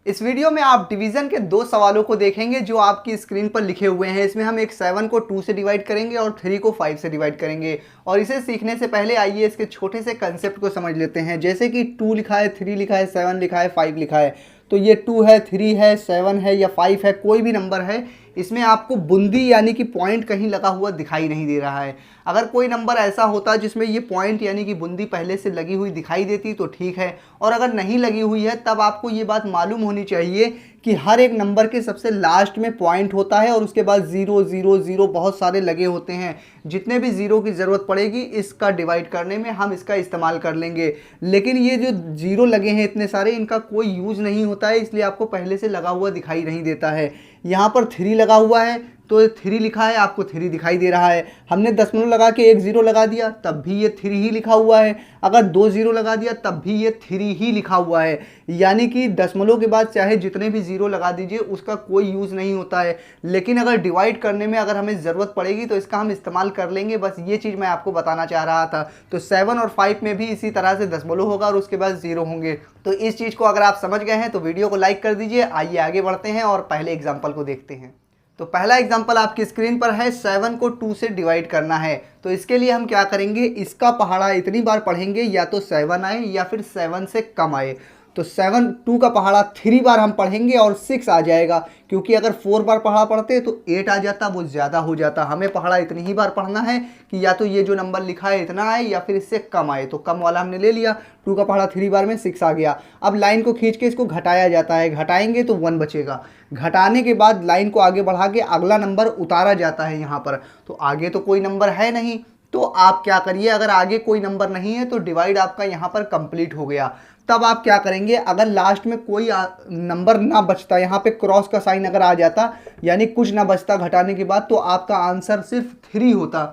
इस वीडियो में आप डिवीजन के दो सवालों को देखेंगे जो आपकी स्क्रीन पर लिखे हुए हैं। इसमें हम एक 7 को 2 से डिवाइड करेंगे और 3 को 5 से डिवाइड करेंगे। और इसे सीखने से पहले आइए इसके छोटे से कंसेप्ट को समझ लेते हैं। जैसे कि 2 लिखा है, 3 लिखा है, 7 लिखा है, 5 लिखा है, तो ये 2 है, 3 है, 7 है या 5 है, कोई भी नंबर है, इसमें आपको बूंदी यानी कि पॉइंट कहीं लगा हुआ दिखाई नहीं दे रहा है। अगर कोई नंबर ऐसा होता जिसमें ये पॉइंट यानी कि बूंदी पहले से लगी हुई दिखाई देती तो ठीक है, और अगर नहीं लगी हुई है तब आपको ये बात मालूम होनी चाहिए कि हर एक नंबर के सबसे लास्ट में पॉइंट होता है और उसके बाद 0 0 0 बहुत सारे लगे होते हैं। जितने भी ज़ीरो की ज़रूरत पड़ेगी इसका डिवाइड करने में हम इसका इस्तेमाल कर लेंगे। लेकिन ये जो ज़ीरो लगे हैं इतने सारे, इनका कोई यूज़ नहीं होता है, इसलिए आपको पहले से लगा हुआ दिखाई नहीं देता है। यहाँ पर 3 लगा हुआ है तो 3 लिखा है, आपको 3 दिखाई दे रहा है। हमने दशमलव लगा के एक 0 लगा दिया तब भी ये 3 ही लिखा हुआ है। अगर 2 0 लगा दिया तब भी ये 3 ही लिखा हुआ है। यानी कि दशमलव के बाद चाहे जितने भी 0 लगा दीजिए उसका कोई यूज़ नहीं होता है। लेकिन अगर डिवाइड करने में अगर हमें ज़रूरत पड़ेगी तो इसका हम इस्तेमाल कर लेंगे। बस ये चीज़ मैं आपको बताना चाह रहा था। तो 7 और 5 में भी इसी तरह से दशमलव होगा और उसके बाद 0 होंगे। तो इस चीज़ को अगर आप समझ गए हैं तो वीडियो को लाइक कर दीजिए। आइए आगे बढ़ते हैं और पहले एग्जाम्पल को देखते हैं। तो पहला एग्जांपल आपकी स्क्रीन पर है, 7 को 2 से डिवाइड करना है। तो इसके लिए हम क्या करेंगे, इसका पहाड़ा इतनी बार पढ़ेंगे या तो 7 आए या फिर 7 से कम आए। तो 7 2 का पहाड़ा 3 बार हम पढ़ेंगे और 6 आ जाएगा, क्योंकि अगर 4 बार पहाड़ा पढ़ते तो 8 आ जाता, वो ज़्यादा हो जाता। हमें पहाड़ा इतनी ही बार पढ़ना है कि या तो ये जो नंबर लिखा है इतना आए या फिर इससे कम आए। तो कम वाला हमने ले लिया, 2 का पहाड़ा 3 बार में 6 आ गया। अब लाइन को खींच के इसको घटाया जाता है, घटाएंगे तो 1 बचेगा। घटाने के बाद लाइन को आगे बढ़ा के अगला नंबर उतारा जाता है यहाँ पर। तो आगे तो कोई नंबर है नहीं, तो आप क्या करिए, अगर आगे कोई नंबर नहीं है तो डिवाइड आपका यहाँ पर कंप्लीट हो गया। तब आप क्या करेंगे, अगर लास्ट में कोई नंबर ना बचता, यहाँ पे क्रॉस का साइन अगर आ जाता यानी कुछ ना बचता घटाने के बाद, तो आपका आंसर सिर्फ 3 होता।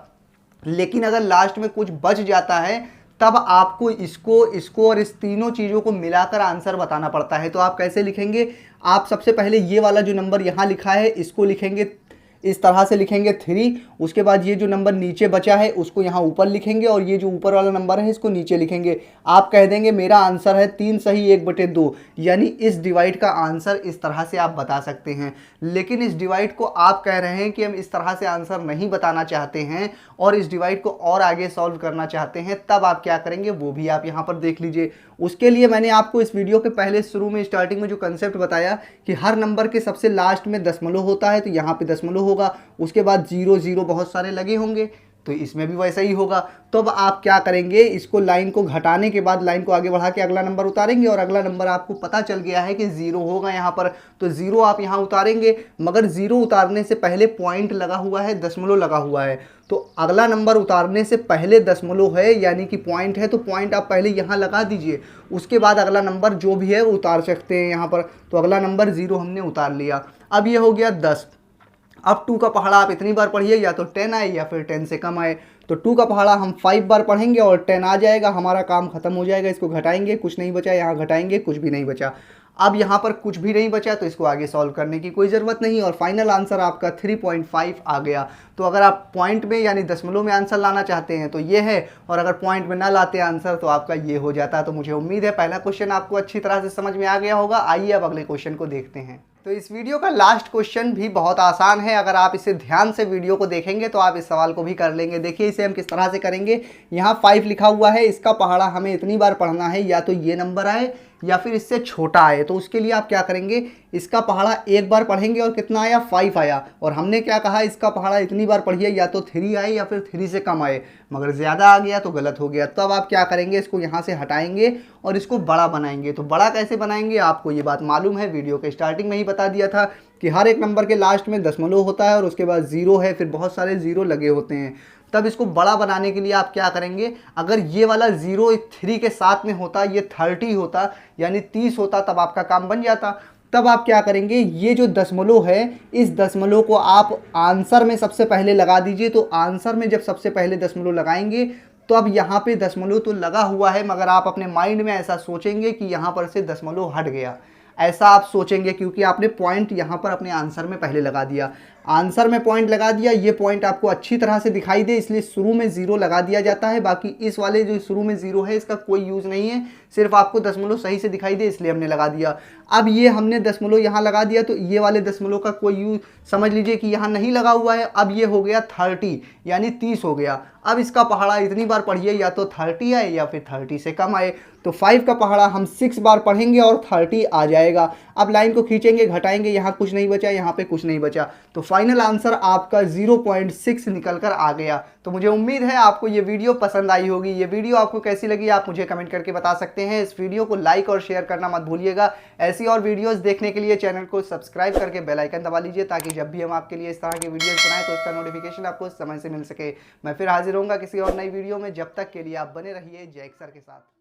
लेकिन अगर लास्ट में कुछ बच जाता है तब आपको इसको और इस तीनों चीज़ों को मिलाकर आंसर बताना पड़ता है। तो आप कैसे लिखेंगे, आप सबसे पहले ये वाला जो नंबर यहाँ लिखा है इसको लिखेंगे, इस तरह से लिखेंगे 3। उसके बाद ये जो नंबर नीचे बचा है उसको यहाँ ऊपर लिखेंगे और ये जो ऊपर वाला नंबर है इसको नीचे लिखेंगे। आप कह देंगे मेरा आंसर है 3 सही 1/2। यानी इस डिवाइड का आंसर इस तरह से आप बता सकते हैं। लेकिन इस डिवाइड को आप कह रहे हैं कि हम इस तरह से आंसर नहीं बताना चाहते हैं और इस डिवाइड को और आगे सॉल्व करना चाहते हैं, तब आप क्या करेंगे वो भी आप यहाँ पर देख लीजिए। उसके लिए मैंने आपको इस वीडियो के पहले शुरू में स्टार्टिंग में जो कंसेप्ट बताया कि हर नंबर के सबसे लास्ट में दशमलव होता है, तो यहाँ पे दशमलव होगा, उसके बाद 0 0 बहुत सारे लगे होंगे, तो इसमें भी वैसा ही होगा। तो अब आप क्या करेंगे, इसको लाइन को घटाने के बाद लाइन को आगे बढ़ा के अगला नंबर उतारेंगे और अगला नंबर आपको पता चल गया है कि 0 होगा यहाँ पर, तो 0 आप यहाँ उतारेंगे। मगर 0 उतारने से पहले पॉइंट लगा हुआ है, दशमलव लगा हुआ है, तो अगला नंबर उतारने से पहले दशमलव है यानी कि पॉइंट है, तो पॉइंट आप पहले यहाँ लगा दीजिए। उसके बाद अगला नंबर जो भी है वो उतार सकते हैं यहाँ पर। तो अगला नंबर 0 हमने उतार लिया। अब ये हो गया 10। अब 2 का पहाड़ा आप इतनी बार पढ़िए या तो 10 आए या फिर 10 से कम आए। तो 2 का पहाड़ा हम 5 बार पढ़ेंगे और 10 आ जाएगा, हमारा काम खत्म हो जाएगा। इसको घटाएंगे, कुछ नहीं बचा, यहाँ घटाएंगे, कुछ भी नहीं बचा। अब यहाँ पर कुछ भी नहीं बचा तो इसको आगे सॉल्व करने की कोई ज़रूरत नहीं और फाइनल आंसर आपका 3.5 आ गया। तो अगर आप पॉइंट में यानी दशमलव में आंसर लाना चाहते हैं तो ये है, और अगर पॉइंट में ना लाते आंसर तो आपका ये हो जाता। तो मुझे उम्मीद है पहला क्वेश्चन आपको अच्छी तरह से समझ में आ गया होगा। आइए अब अगले क्वेश्चन को देखते हैं। तो इस वीडियो का लास्ट क्वेश्चन भी बहुत आसान है। अगर आप इसे ध्यान से वीडियो को देखेंगे तो आप इस सवाल को भी कर लेंगे। देखिए इसे हम किस तरह से करेंगे। यहाँ 5 लिखा हुआ है, इसका पहाड़ा हमें इतनी बार पढ़ना है, या तो ये नंबर आए या फिर इससे छोटा आए। तो उसके लिए आप क्या करेंगे, इसका पहाड़ा एक बार पढ़ेंगे और कितना आया, 5 आया। और हमने क्या कहा, इसका पहाड़ा इतनी बार पढ़िए या तो 3 आए या फिर 3 से कम आए, मगर ज़्यादा आ गया तो गलत हो गया। तो अब आप क्या करेंगे, इसको यहाँ से हटाएंगे और इसको बड़ा बनाएंगे। तो बड़ा कैसे बनाएंगे, आपको ये बात मालूम है, वीडियो के स्टार्टिंग में ही बता दिया था कि हर एक नंबर के लास्ट में दशमलव होता है और उसके बाद 0 है, फिर बहुत सारे 0 लगे होते हैं। तब इसको बड़ा बनाने के लिए आप क्या करेंगे, अगर ये वाला 0 3 के साथ में होता, ये 30 होता यानी 30 होता, तब आपका काम बन जाता। तब आप क्या करेंगे, ये जो दशमलव है इस दशमलव को आप आंसर में सबसे पहले लगा दीजिए। तो आंसर में जब सबसे पहले दशमलव लगाएंगे तो अब यहाँ पे दशमलव तो लगा हुआ है, मगर आप अपने माइंड में ऐसा सोचेंगे कि यहाँ पर से दशमलव हट गया। ऐसा आप सोचेंगे क्योंकि आपने पॉइंट यहाँ पर अपने आंसर में पहले लगा दिया। आंसर में पॉइंट लगा दिया, ये पॉइंट आपको अच्छी तरह से दिखाई दे इसलिए शुरू में 0 लगा दिया जाता है। बाकी इस वाले जो शुरू में 0 है इसका कोई यूज़ नहीं है, सिर्फ आपको दशमलव सही से दिखाई दे इसलिए हमने लगा दिया। अब ये हमने दशमलव यहाँ लगा दिया तो ये वाले दशमलव का कोई यूज समझ लीजिए कि यहाँ नहीं लगा हुआ है। अब ये हो गया 30 यानी 30 हो गया। अब इसका पहाड़ा इतनी बार पढ़िए या तो 30 आए या फिर 30 से कम आए। तो 5 का पहाड़ा हम 6 बार पढ़ेंगे और 30 आ जाएगा। अब लाइन को खींचेंगे, घटाएंगे, यहाँ कुछ नहीं बचा, यहाँ पे कुछ नहीं बचा, तो फाइनल आंसर आपका 0.6 निकल कर आ गया। तो मुझे उम्मीद है आपको ये वीडियो पसंद आई होगी। ये वीडियो आपको कैसी लगी आप मुझे कमेंट करके बता सकते हैं। इस वीडियो को लाइक और शेयर करना मत भूलिएगा। ऐसी और वीडियोस देखने के लिए चैनल को सब्सक्राइब करके बेल आइकन दबा लीजिए ताकि जब भी हम आपके लिए इस तरह के वीडियोस बनाएं तो उसका नोटिफिकेशन आपको समय से मिल सके। मैं फिर हाजिर होऊंगा किसी और नई वीडियो में। जब तक के लिए आप बने रहिए जय सर के साथ।